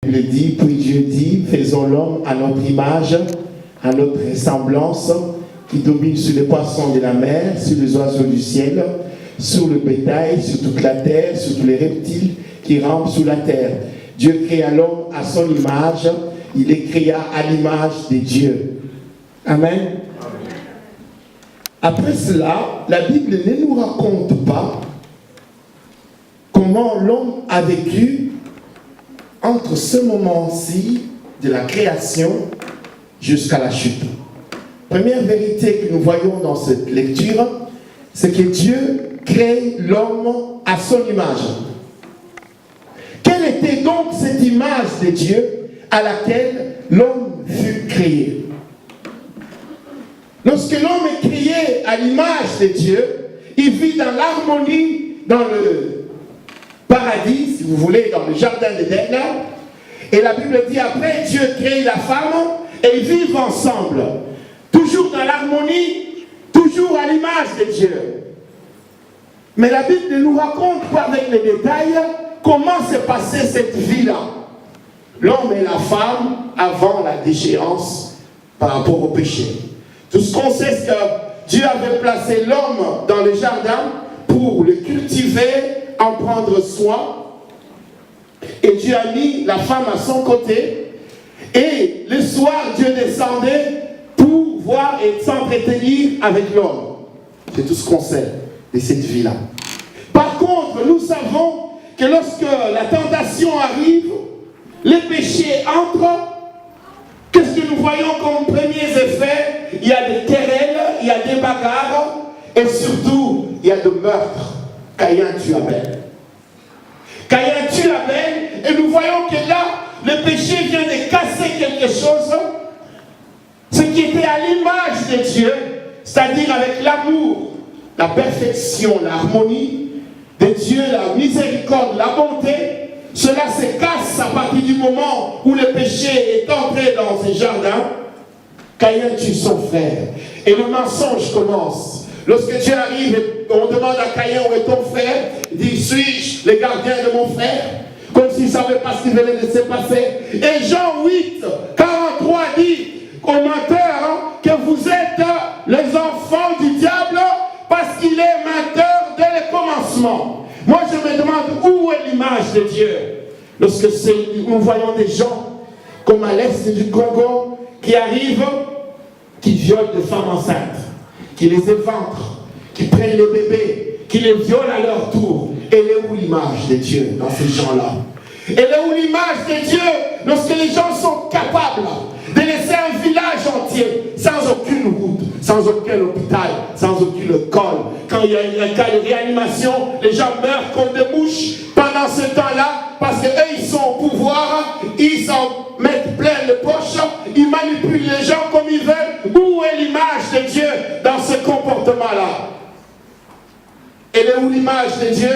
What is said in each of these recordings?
Il dit, puis Dieu dit, faisons l'homme à notre image, à notre ressemblance, qui domine sur les poissons de la mer, sur les oiseaux du ciel, sur le bétail, sur toute la terre, sur tous les reptiles qui rampent sous la terre. Dieu créa l'homme à son image, il les créa à l'image de Dieu. Amen. Après cela, la Bible ne nous raconte pas comment l'homme a vécu entre ce moment-ci de la création jusqu'à la chute. Première vérité que nous voyons dans cette lecture, c'est que Dieu crée l'homme à son image. Quelle était donc cette image de Dieu à laquelle l'homme fut créé? Lorsque l'homme est créé à l'image de Dieu, il vit dans l'harmonie, dans le paradis, si vous voulez, dans le jardin d'Éden. Et la Bible dit, après Dieu crée la femme et ils vivent ensemble. Toujours dans l'harmonie, toujours à l'image de Dieu. Mais la Bible ne nous raconte pas avec les détails comment s'est passée cette vie-là. L'homme et la femme avant la déchéance par rapport au péché. Tout ce qu'on sait, c'est que Dieu avait placé l'homme dans le jardin pour le cultiver, en prendre soin. Et Dieu a mis la femme à son côté. Et le soir, Dieu descendait pour voir et s'entretenir avec l'homme. C'est tout ce qu'on sait de cette vie-là. Par contre, nous savons que lorsque la tentation arrive, les péchés entrent. Qu'est-ce que nous voyons comme premiers effets? Il y a des querelles, il y a des bagarres, et surtout, il y a des meurtres. Caïn tue Abel. Caïn tue Abel, et nous voyons que là, le péché vient de casser quelque chose, ce qui était à l'image de Dieu, c'est-à-dire avec l'amour, la perfection, l'harmonie de Dieu, la miséricorde, la bonté. Cela se casse à partir du moment où le péché est entré dans ce jardin. Caïn tue son frère. Et le mensonge commence. Lorsque Dieu arrive, on demande à Caïn où est ton frère. Il dit, suis-je le gardien de mon frère? Comme s'il ne savait pas ce qui venait de se passer. Et Jean 8, 43 dit au menteur que vous êtes les enfants du diable parce qu'il est menteur dès le commencement. Moi, je me demande où est l'image de Dieu. Lorsque nous voyons des gens, comme à l'est du Congo, qui arrivent, qui violent des femmes enceintes, qui les éventrent, qui prennent les bébés, qui les violent à leur tour. Elle est où l'image de Dieu dans ces gens-là? Elle est où l'image de Dieu lorsque les gens sont capables de laisser un village entier sans aucune route, sans aucun hôpital, sans aucune école? Quand il y a un cas de réanimation, les gens meurent comme des mouches pendant ce temps-là parce qu'eux ils sont au pouvoir, ils s'en mettent plein les poches, ils manipulent les gens comme ils veulent. Où est l'image de Dieu dans ce comportement-là? Elle est où l'image de Dieu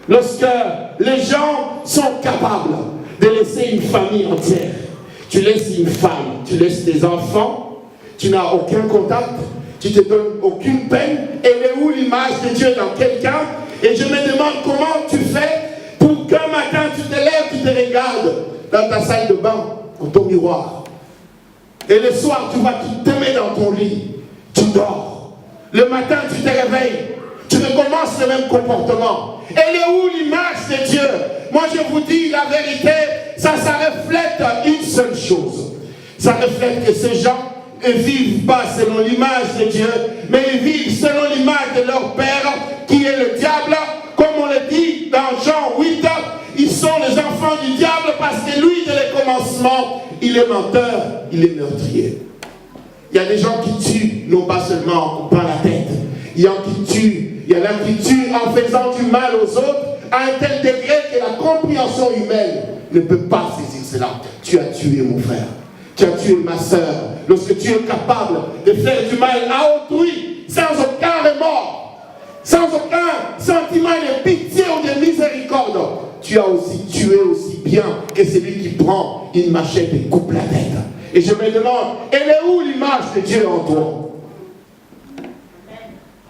lorsque les gens sont capables de laisser une famille entière? Tu laisses une femme, tu laisses des enfants, tu n'as aucun contact, tu ne te donnes aucune peine. Elle est où l'image de Dieu dans quelqu'un? Et je me demande comment tu fais pour qu'un matin tu te lèves, tu te regardes dans ta salle de bain, dans ton miroir. Et le soir, tu te mets dans ton lit, tu dors. Le matin, tu te réveilles, tu recommences le même comportement. Elle est où l'image de Dieu? Moi, je vous dis la vérité, ça reflète une seule chose. Ça reflète que ces gens ne vivent pas selon l'image de Dieu, mais ils vivent selon l'image de leur père, qui est le diable. Comme on le dit dans Jean 8, ils sont les enfants du diable parce que lui, dès le commencement, il est menteur, il est meurtrier. Il y a des gens qui tuent, non pas seulement en coupant la tête. Il y en a qui tuent, il y en a qui tuent en faisant du mal aux autres, à un tel degré que la compréhension humaine ne peut pas saisir cela. Tu as tué mon frère, tu as tué ma soeur. Lorsque tu es capable de faire du mal à autrui, sans aucun remords, sans aucun sentiment de pitié ou de miséricorde, tu as aussi tué aussi bien que celui qui prend une machette et coupe la tête. Et je me demande, elle est où l'image de Dieu en toi?